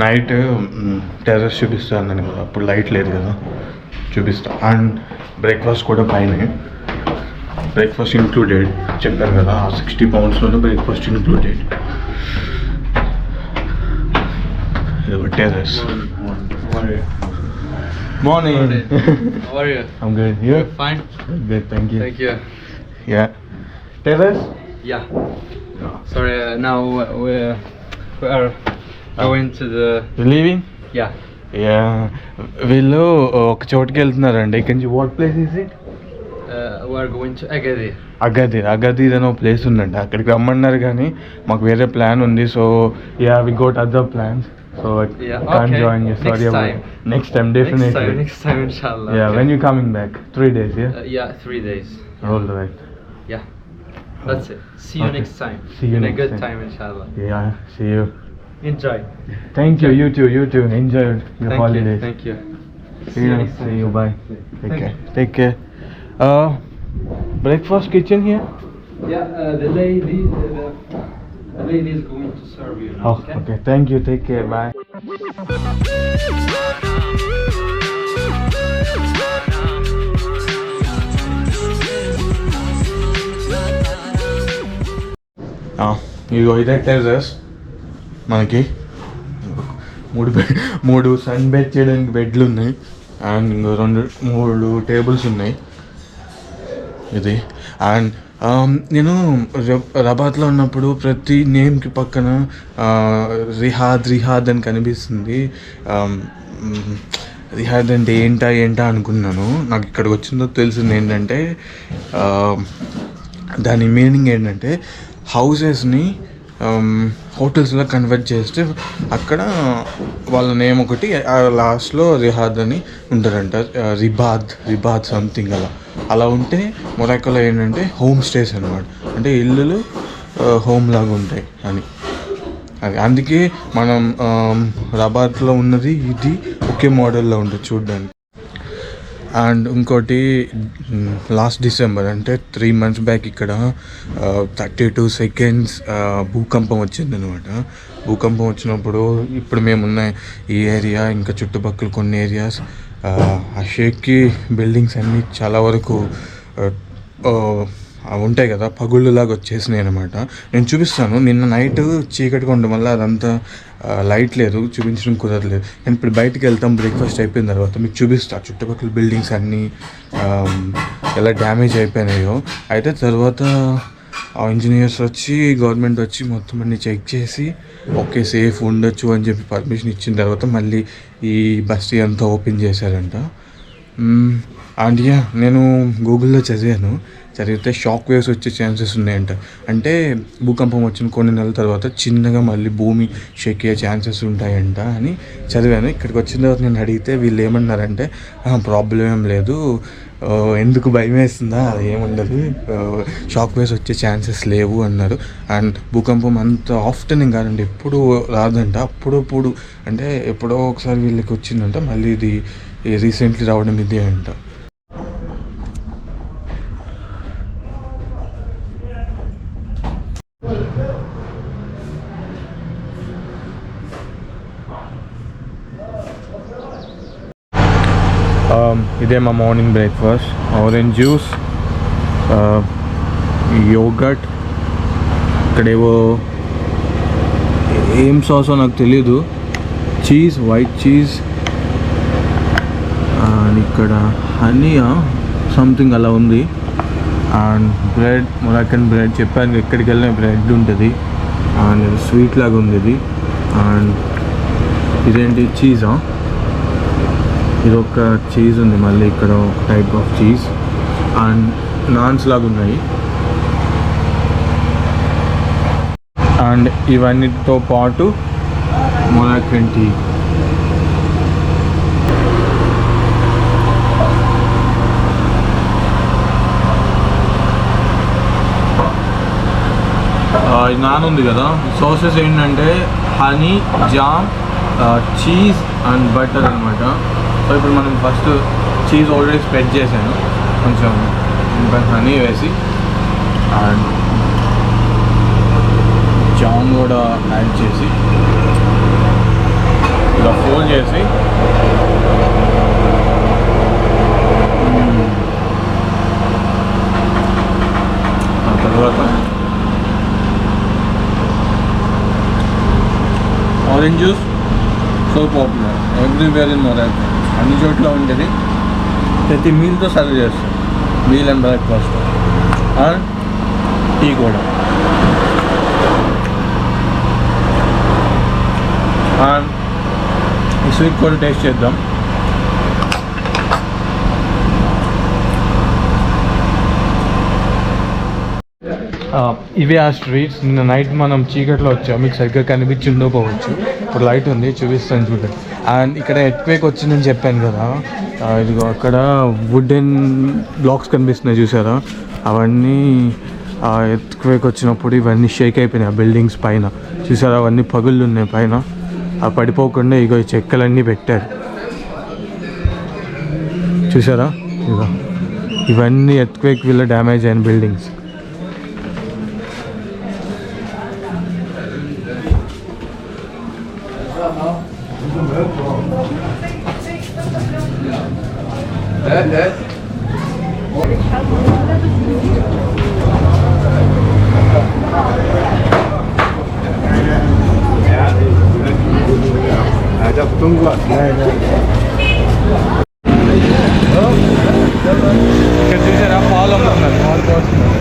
Night terrace చూపిస్తాను నేను కదా, అప్పుడు లైట్ లేదు కదా, చూపిస్తా. అండ్ బ్రేక్ఫాస్ట్ కూడా పైనే, బ్రేక్ఫాస్ట్ ఇంక్లూడెడ్ చెప్పారు కదా, 60 poundsలోనే breakfast included. Terrace. Morning. How are you? I'm good. You? Fine. Good, thank you. Thank you. Yeah. Terrace? Yeah. Sorry, now we are going to the... You leaving? Yeah. Yeah. వీళ్ళు ఒక చోటుకి వెళ్తున్నారండి. ఇక్కడి నుంచి what place is it? We are going to Agadir. అగదీర్ అని ఒక place ఉందండి, అక్కడికి రమ్మన్నారు కానీ మాకు వేరే ప్లాన్ ఉంది. So yeah we got other plans. So I can't join you. Sorry about it. Next time, definitely. Next time, inshallah. Yeah, okay. when you coming back? 3 days, yeah? Yeah, 3 days. All right. Yeah. That's it. See you Okay. next time. See you in next a good time. time, inshallah. Yeah, see you. Enjoy. Thank you, you too. Enjoy your Thank holidays. you. Thank you. See you next time. See you, bye. Take care. Breakfast kitchen here? Yeah, the lady is going to serve you now. Oh, okay. Thank you. Take care. Bye. ఇదిగో ఇదే terrace మనకి. మూడు sun bed చేయడానికి బెడ్లు ఉన్నాయి, and ఇంకో 3 tables ఉన్నాయి ఇది. అండ్ నేను రబాత్లో ఉన్నప్పుడు ప్రతి నేమ్కి పక్కన రిహాద్ అని కనిపిస్తుంది. రిహాద్ అంటే ఏంటా అనుకున్నాను. నాకు ఇక్కడికి వచ్చిందో తెలిసింది ఏంటంటే దాని మీనింగ్ ఏంటంటే హౌసెస్ని హోటల్స్లో కన్వర్ట్ చేస్తే అక్కడ వాళ్ళ నేమ్ ఒకటి లాస్ట్లో రిహాద్ అని ఉంటారంట. రిబాద్ సంథింగ్ అలా ఉంటే మొరాకోలో ఏంటంటే హోమ్ స్టేస్ అనమాట, అంటే ఇల్లులు హోమ్ లాగా ఉంటాయి అని. అది అందుకే మనం రబాత్లో ఉన్నది ఇది ఒకే మోడల్లో ఉంటుంది చూడడానికి. అండ్ ఇంకోటి లాస్ట్ డిసెంబర్ అంటే 3 months బ్యాక్ ఇక్కడ 32 seconds భూకంపం వచ్చిందనమాట. భూకంపం వచ్చినప్పుడు ఇప్పుడు మేమున్న ఈ ఏరియా ఇంకా చుట్టుపక్కల కొన్ని ఏరియాస్ ఆ షేక్కి బిల్డింగ్స్ అన్నీ చాలా వరకు ఉంటాయి కదా, పగుళ్ళులాగా వచ్చేసినాయి అనమాట. నేను చూపిస్తాను. నిన్న నైట్ చీకటిగా ఉండడం వల్ల అదంతా లైట్ లేదు, చూపించడం కుదరలేదు. నేను ఇప్పుడు బయటికి వెళ్తాం, బ్రేక్ఫాస్ట్ అయిపోయిన తర్వాత మీకు చూపిస్తా చుట్టుపక్కల బిల్డింగ్స్ అన్నీ ఎలా డ్యామేజ్ అయిపోయినాయో. అయితే తర్వాత ఇంజనీర్స్ వచ్చి గవర్నమెంట్ వచ్చి మొత్తం అన్ని చెక్ చేసి ఓకే సేఫ్ ఉండొచ్చు అని చెప్పి పర్మిషన్ ఇచ్చిన తర్వాత మళ్ళీ ఈ బస్తీ అంతా ఓపెన్ చేశారంట. అండ్ నేను గూగుల్లో చదివితే షాక్ వేవ్స్ వచ్చే ఛాన్సెస్ ఉన్నాయంట. అంటే భూకంపం వచ్చిన కొన్ని నెలల తర్వాత చిన్నగా మళ్ళీ భూమి షేక్ అయ్యే ఛాన్సెస్ ఉంటాయంట అని చదివాను. ఇక్కడికి వచ్చిన తర్వాత నేను అడిగితే వీళ్ళు ఏమన్నారంటే ప్రాబ్లం ఏం లేదు, ఎందుకు భయం వేస్తుందా, అది ఏముండదు, షాక్ వేవ్స్ వచ్చే ఛాన్సెస్ లేవు అన్నారు. అండ్ భూకంపం అంత ఆఫ్టెన్ కాదండి, ఎప్పుడు రాదంట, అప్పుడప్పుడు అంటే ఎప్పుడో ఒకసారి వీళ్ళకి వచ్చిందంట. మళ్ళీ ఇది రీసెంట్లీ రావడం ఇదే అంట. ఇదే మా morning breakfast. Orange juice, yogurt, ఇక్కడేవో ఏం సాసో నాకు తెలీదు, చీజ్, వైట్ చీజ్, అండ్ ఇక్కడ హనీయా సంథింగ్ అలా ఉంది. అండ్ బ్రెడ్, మొరాకన్ బ్రెడ్ చెప్పాను, ఎక్కడికి వెళ్ళిన బ్రెడ్ ఉంటుంది. అండ్ స్వీట్ లాగా ఉంది ఇది. అండ్ ఇదేంటి చీజా, ఇది ఒక చీజ్ ఉంది, మళ్ళీ ఇక్కడ ఒక type of cheese. And naans లాగా ఉన్నాయి. అండ్ ఇవన్నిటితో పాటు మొరాకన్ టీ. ఇది నాన్ ఉంది కదా. సాసెస్ ఏంటంటే honey, jam, cheese and butter అనమాట. సో ఇప్పుడు మనం ఫస్ట్ చీజ్ ఆల్రెడీ స్ప్రెడ్ చేశాను, కొంచెం హనీ వేసి, అండ్ జామ్ కూడా యాడ్ చేసి రోల్ చేసి ఆ తర్వాత orange juice so popular everywhere in Morocco, అన్ని చోట్ల ఉంటుంది. ప్రతి మీల్తో సర్వ్ చేస్తాం, meal and breakfast and tea కూడా. అండ్ ఈ స్వీట్ కూడా టేస్ట్ చేద్దాం. ఇవే ఆ స్ట్రీట్స్. నిన్న నైట్ మనం చీకట్లో వచ్చాం, మీకు సరిగ్గా కనిపించిందో పోవచ్చు. ఇప్పుడు లైట్ ఉంది, చూపిస్తాను చూడండి. అండ్ ఇక్కడ ఎర్త్క్వేక్ వచ్చిందని చెప్పాను కదా, ఇదిగో అక్కడ వుడెన్ బ్లాక్స్ కనిపిస్తున్నాయి చూసారా, అవన్నీ ఎర్త్క్వేక్ వచ్చినప్పుడు ఇవన్నీ షేక్ అయిపోయినాయి. ఆ బిల్డింగ్స్ పైన చూసారా, అవన్నీ పగుళ్ళు ఉన్నాయి పైన. అవి పడిపోకుండా ఇగో ఈ చెక్కలన్నీ పెట్టారు చూసారా. ఇగో ఇవన్నీ ఎర్త్క్వేక్ వల్ల డ్యామేజ్ అయిన బిల్డింగ్స్. ఇక్కడ చూసారా పాలు అమ్ముతున్నారు, పాలు పోస్తున్నారు.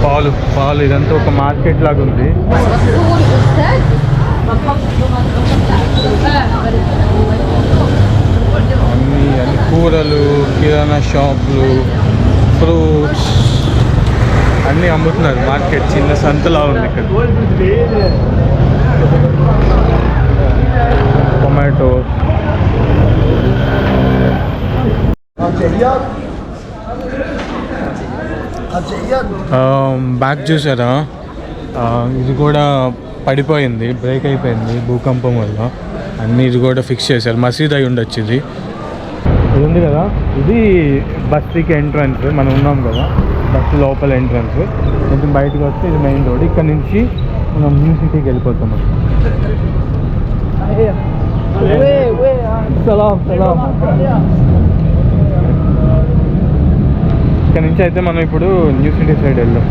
పాలు పాలు ఇదంతా ఒక మార్కెట్ లాగా ఉంది. అన్ని కూరలు, కిరాణా షాపులు, ఫ్రూట్స్ అన్నీ అమ్ముతున్నారు. మార్కెట్ చిన్న సంతలా ఉంది ఇక్కడ. టొమాటో, బ్యాగ్ చూసారా, ఇది కూడా పడిపోయింది, బ్రేక్ అయిపోయింది భూకంపం వల్ల. అన్నీ ఇది కూడా ఫిక్స్ చేశారు. మసీద్ అయి ఉండొచ్చు ఇది. ఇది ఉంది కదా, ఇది బస్తీకి ఎంట్రన్స్. మనం ఉన్నాం కదా బస్సు లోపల ఎంట్రన్స్. కొంచెం బయటకు వస్తే ఇది మెయిన్ రోడ్. ఇక్కడ నుంచి మనం న్యూ సిటీకి వెళ్ళిపోతాం. ఇక్కడ నుంచి అయితే మనం ఇప్పుడు న్యూ సిటీ సైడ్ వెళ్దాం.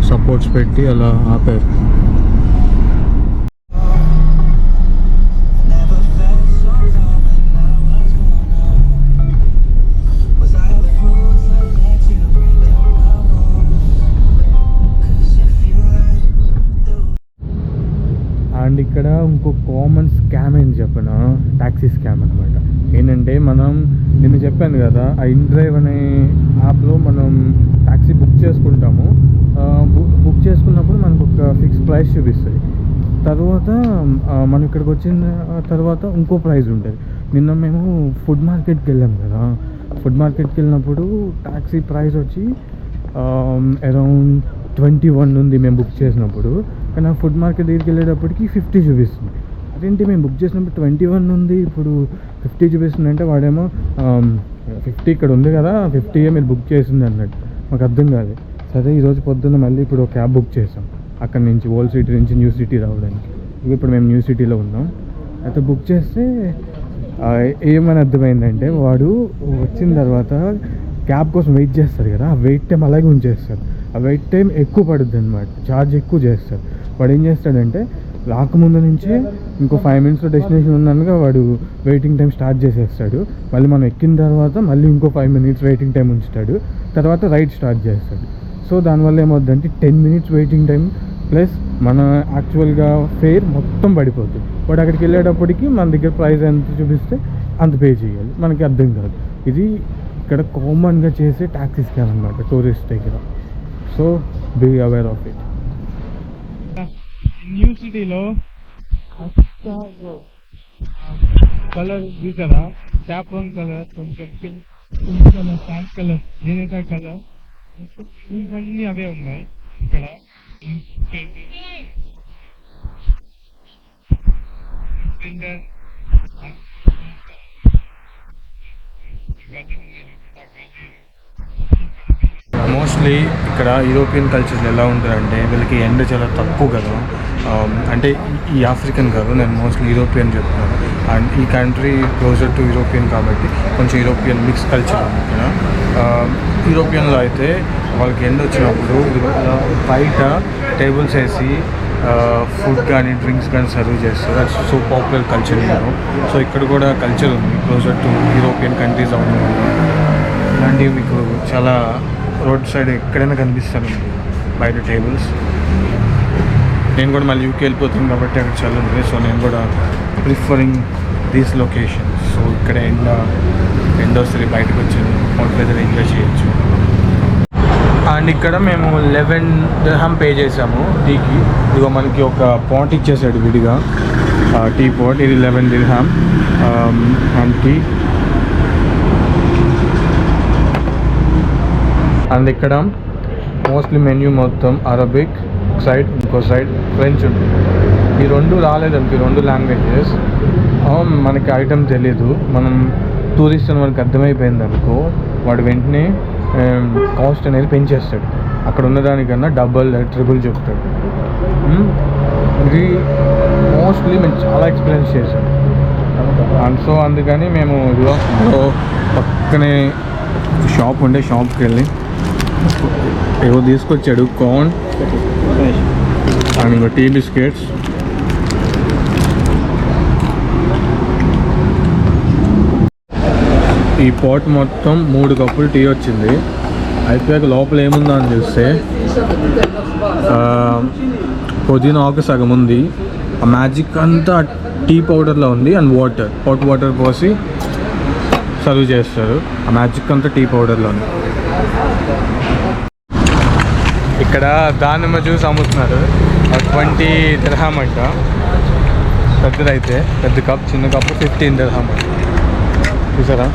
సపోర్ట్స్ పెట్టి అలా ఆపారు. అండ్ ఇక్కడ ఇంకో కామన్ స్కామ్ ఏం చెప్పిన, ట్యాక్సీ స్కామ్ అనమాట. ఏంటంటే మనం నేను చెప్పాను కదా, ఆ ఇన్డ్రైవ్ అనే యాప్లో మనం ట్యాక్సీ బుక్ చేసుకుంటాము. బుక్ చేసుకున్నప్పుడు మనకు ఒక ఫిక్స్ ప్రైస్ చూపిస్తుంది. తర్వాత మనం ఇక్కడికి వచ్చిన తర్వాత ఇంకో ప్రైస్ ఉంటుంది. నిన్న మేము ఫుడ్ మార్కెట్కి వెళ్ళాం కదా, ఫుడ్ మార్కెట్కి వెళ్ళినప్పుడు ట్యాక్సీ ప్రైస్ వచ్చి అరౌండ్ 21 ఉంది మేము బుక్ చేసినప్పుడు. కానీ ఆ ఫుడ్ మార్కెట్ దగ్గరికి వెళ్ళేటప్పటికి 50 చూపిస్తుంది. అదేంటి మేము బుక్ చేసినప్పుడు 21 ఉంది, ఇప్పుడు 50 చూపిస్తుంది అంటే వాడేమో 50 ఇక్కడ ఉంది కదా, 50 మీరు బుక్ చేసింది అన్నట్టు. మాకు అర్థం కాదు. సరే ఈరోజు పొద్దున్న మళ్ళీ ఇప్పుడు ఒక క్యాబ్ బుక్ చేసాం అక్కడ నుంచి, ఓల్డ్ సిటీ నుంచి న్యూ సిటీ రావడానికి. ఇప్పుడు మేము న్యూ సిటీలో ఉన్నాం. అయితే బుక్ చేస్తే ఏమని అర్థమైందంటే, వాడు వచ్చిన తర్వాత క్యాబ్ కోసం వెయిట్ చేస్తారు కదా, ఆ వెయిట్ టైం అలాగే ఉంచేస్తారు. ఆ వెయిట్ టైం ఎక్కువ పడుద్ది అనమాట, ఛార్జ్ ఎక్కువ చేస్తారు. వాడు ఏం చేస్తాడంటే రాకముందు నుంచే ఇంకో 5 minutesలో డెస్టినేషన్ ఉందనగా వాడు వెయిటింగ్ టైం స్టార్ట్ చేసేస్తాడు. మళ్ళీ మనం ఎక్కిన తర్వాత మళ్ళీ ఇంకో 5 minutes వెయిటింగ్ టైం ఉంచుతాడు. తర్వాత రైడ్ స్టార్ట్ చేస్తాడు. సో దానివల్ల ఏమవుద్దంటే 10 minutes వెయిటింగ్ టైం ప్లస్ మన యాక్చువల్గా ఫేర్ మొత్తం పడిపోతుంది. వాడు అక్కడికి వెళ్ళేటప్పటికి మన దగ్గర ప్రైస్ ఎంత చూపిస్తే అంత పే చేయాలి. మనకి అర్థం కాదు. ఇది ఇక్కడ కామన్గా చేసే ట్యాక్సీ స్కామ్ అనమాట టూరిస్ట్ దగ్గర. So be aware of it. New సిటీలో కలర్ చూసారా? సాఫ్రాన్ కలర్, కొంచెం పింక్ కలర్, శాండ్ కలర్, జెనేటా కలర్, ఇవన్నీ అవే ఉన్నాయి ఇక్కడ. మోస్ట్లీ ఇక్కడ యూరోపియన్ కల్చర్ ఎలా ఉంటుందంటే వీళ్ళకి ఎండ చాలా తక్కువ కదా. అంటే ఈ ఆఫ్రికన్ కాదు, నేను మోస్ట్లీ యూరోపియన్ చెప్తున్నాను. అండ్ ఈ కంట్రీ క్లోజర్ టు యూరోపియన్ కాబట్టి కొంచెం యూరోపియన్ మిక్స్ కల్చర్ ఉంది ఇక్కడ. యూరోపియన్లో అయితే వాళ్ళకి ఎండ వచ్చినప్పుడు బయట టేబుల్స్ వేసి ఫుడ్ కానీ డ్రింక్స్ కానీ సర్వ్ చేస్తారు. దట్స్ సో పాపులర్ కల్చర్ ఇక్కడ. సో ఇక్కడ కూడా కల్చర్ ఉంది క్లోజర్ టు యూరోపియన్ కంట్రీస్ అవన్నీ. ఇలాంటివి మీకు చాలా రోడ్ సైడ్ ఎక్కడైనా కనిపిస్తాను బయట టేబుల్స్. నేను కూడా మళ్ళీ యూకే వెళ్ళిపోతుంది కాబట్టి అక్కడ చాలా ఉంది. సో నేను కూడా ప్రిఫరింగ్ దీస్ లొకేషన్స్. సో ఇక్కడ ఎండ వస్తుంది, బయటకు వచ్చి హోటల్ వెదర్ ఎంజాయ్ చేయొచ్చు. అండ్ ఇక్కడ మేము 11 dirham పే చేసాము టీకి. ఇదిగో మనకి ఒక పాట్ ఇచ్చేసాడు విడిగా, టీ పాట్. ఇది 11 dirham అండ్ టీ. అండ్ ఇక్కడ మోస్ట్లీ మెన్యూ మొత్తం అరబిక్ సైడ్, ఇంకో సైడ్ ఫ్రెంచ్ ఉంటుంది. ఈ రెండు రాలేదంటే ఈ రెండు లాంగ్వేజెస్ మనకి ఐటమ్ తెలీదు. మనం టూరిస్ట్ అని మనకు అర్థమైపోయింది అనుకో, వాడు వెంటనే కాస్ట్ అనేది పెంచేస్తాడు. అక్కడ ఉన్నదానికన్నా డబల్ ట్రిపుల్ చెప్తాడు. ఇది మోస్ట్లీ మేము చాలా ఎక్స్పీరియన్స్ చేసాం. అండ్ సో అందుకని మేము పక్కనే షాప్ ఉండే షాప్కి వెళ్ళి ఏవో తీసుకొచ్చాడు, కార్న్ అండ్ ఇంకో టీ బిస్కెట్స్. ఈ పాట్ మొత్తం 3 కప్పులు టీ వచ్చింది. అయిపోయాక లోపల ఏముందో అని చూస్తే పుదీనా ఆకు సగం ఉంది. ఆ మ్యాజిక్ అంతా టీ పౌడర్లో ఉంది. అండ్ హాట్ వాటర్ పోసి సర్వ్ చేస్తారు. ఆ మ్యాజిక్ అంతా టీ పౌడర్లో ఉంది. ఇక్కడ దానిమ్మ జ్యూస్ అమ్ముతున్నారు. 20 dirham అంట. పెద్దదైతే పెద్ద కప్, చిన్న కప్పు 15 dirham అంట. చూసారా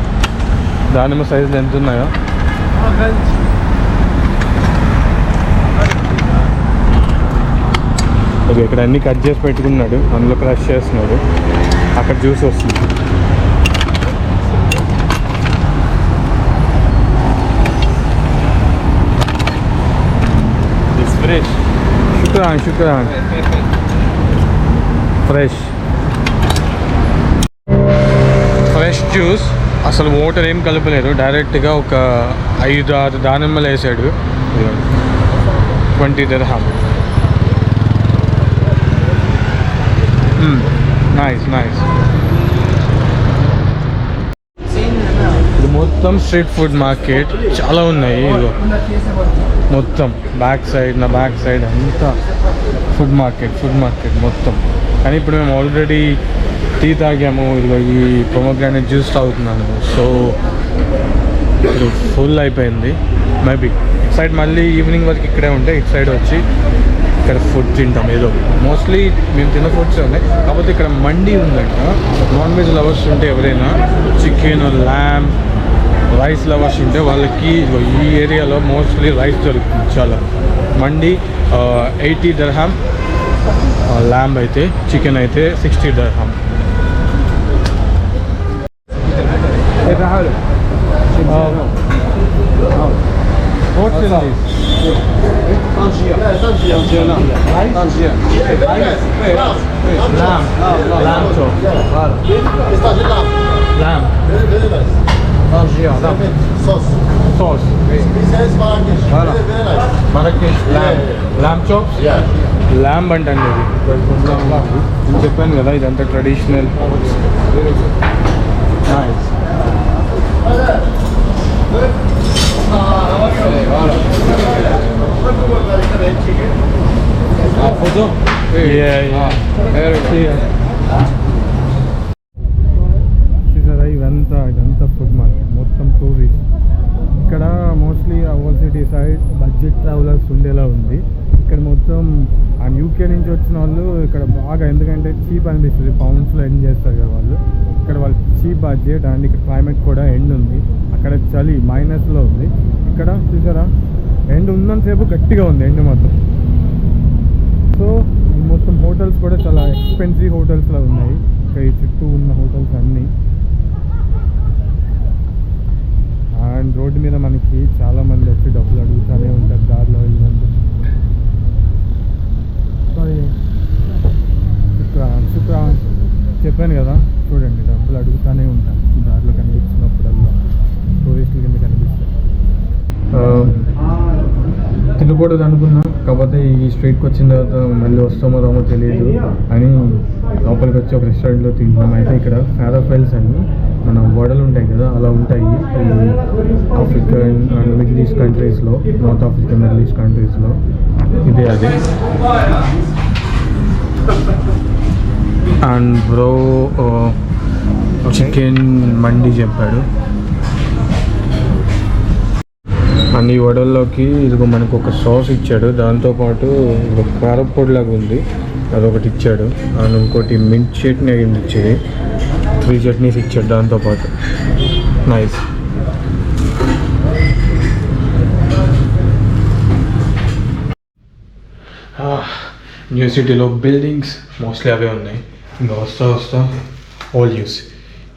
దానిమ్మ సైజులు ఎంత ఉన్నాయో. ఓకే, ఇక్కడ అన్నీ కట్ చేసి పెట్టుకున్నాడు, అందులో క్రష్ చేస్తున్నాడు. అక్కడ జ్యూస్ వస్తుంది. ఫ్రెష్. శుక్రాన్ ఫ్రెష్ జ్యూస్. అసలు వాటర్ ఏం కలపలేదు, డైరెక్ట్గా ఒక 5-6 దానిమ్మలు వేసాడు. 20 dirham. నైస్. ఇది మొత్తం స్ట్రీట్ ఫుడ్ మార్కెట్, చాలా ఉన్నాయి. మొత్తం నా బ్యాక్ సైడ్ అంతా ఫుడ్ మార్కెట్ మొత్తం. కానీ ఇప్పుడు మేము ఆల్రెడీ టీ తాగాము. ఇదిగో ఈ పొమోగ్రానేట్ జ్యూస్ తాగుతున్నాను. సో ఇప్పుడు ఫుల్ అయిపోయింది. మేబీ ఇటు సైడ్ మళ్ళీ ఈవినింగ్ వరకు ఇక్కడే ఉంటే ఇటు సైడ్ వచ్చి ఇక్కడ ఫుడ్ తింటాం. ఏదో మోస్ట్లీ మేము తిన్న ఫుడ్స్ ఉన్నాయి. కాకపోతే ఇక్కడ మండీ ఉందంట. నాన్ వెజ్ లవర్స్ ఉంటే ఎవరైనా చికెన్, ల్యామ్, రైస్ లవర్స్ ఉంటే వాళ్ళకి ఈ ఏరియాలో మోస్ట్లీ రైస్ దొరుకుతుంది చాలా. మండీ 80 dirham, ల్యామ్ అయితే, చికెన్ అయితే 60 dirham. What's in this? Lamb chop. Lamb. Sauce. Marrakesh lamb. Lamb chops? Lamb అంటండి ఇది నేను చెప్పాను కదా ఇదంతా ట్రెడిషనల్. Photo? చూసారా ఇదంతా ఫుడ్ మార్కెట్ మొత్తం టూరిస్ట్. ఇక్కడ mostly old city side budget travellers ఉండేలా ఉంది. ఇక్కడ మొత్తం యూకే నుంచి వచ్చిన వాళ్ళు ఇక్కడ బాగా, ఎందుకంటే చీప్ అనిపిస్తుంది, పౌండ్స్లో ఎండ్ చేస్తారు కదా వాళ్ళు. ఇక్కడ వాళ్ళు చీప్ బడ్జెట్ అండ్ ఇక్కడ క్లైమేట్ కూడా ఎండ్ ఉంది. అక్కడ చలి మైనస్లో ఉంది. ఇక్కడ చూసారా ఎండ్ ఉన్నంతసేపు గట్టిగా ఉంది ఎండ్ మొత్తం. సో ఈ మొత్తం హోటల్స్ కూడా చాలా ఎక్స్పెన్సివ్ హోటల్స్లో ఉన్నాయి. ఇక్కడ ఈ చుట్టూ ఉన్న హోటల్స్ అన్నీ. అండ్ రోడ్డు మీద మనకి చాలామంది వచ్చి డబ్బులు అడుగుతూనే ఉంటారు దారిలో వెళ్ళినందుకు. శుక్రవారం చెప్పాను కదా, చూడండి డబ్బులు అడుగుతూనే ఉంటాను దారిలో కనిపించినప్పుడల్లా, టూరిస్టుల కింద కనిపిస్తాయి. తినకూడదు అనుకున్నా, కాకపోతే ఈ స్ట్రీట్కి వచ్చిన తర్వాత మళ్ళీ వస్తామో రామో తెలియదు అని లోపలికి వచ్చి ఒక రెస్టారెంట్లో తింటున్నాం. అయితే ఇక్కడ ఫారోఫైల్స్ అని మన వడలు ఉంటాయి కదా, అలా ఉంటాయి ఈ ఆఫ్రికన్ అండ్ మిడిల్ ఈస్ట్ కంట్రీస్లో, నార్త్ ఆఫ్రికన్ మిడిల్ ఈస్ట్ కంట్రీస్లో ఇదే అది. అండ్ బ్రో చికెన్ మండి చెప్పాడు. అండ్ ఈ వడల్లోకి ఇదిగో మనకు ఒక సాస్ ఇచ్చాడు, దాంతోపాటు ఒక కారపొడి లాగా ఉంది అదొకటి ఇచ్చాడు. అండ్ ఇంకోటి మింట్ చట్నీ అయింది ఇచ్చేది, 3 చట్నీస్ ఇచ్చాడు దాంతోపాటు. నైస్. న్యూ సిటీలో బిల్డింగ్స్ మోస్ట్లీ అవే ఉన్నాయి. ఇంకా వస్తా ఆలివ్స్.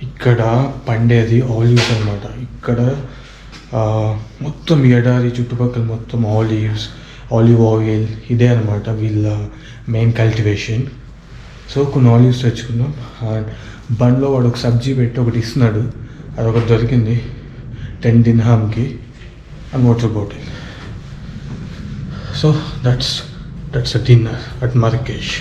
ఇక్కడ పండేది ఆలివ్స్ అనమాట. ఇక్కడ మొత్తం ఎడారి చుట్టుపక్కల మొత్తం ఆలివ్ ఆయిల్ ఇదే అనమాట వీళ్ళ మెయిన్ కల్టివేషన్. సో కొన్ని ఆలివ్స్ తెచ్చుకున్నాం. అండ్ బండ్లో వాడు ఒక సబ్జీ పెట్టి ఒకటి ఇస్తున్నాడు, అదొకటి దొరికింది 10 dirhamకి. And water bottle. So that's a dinner at Marrakesh.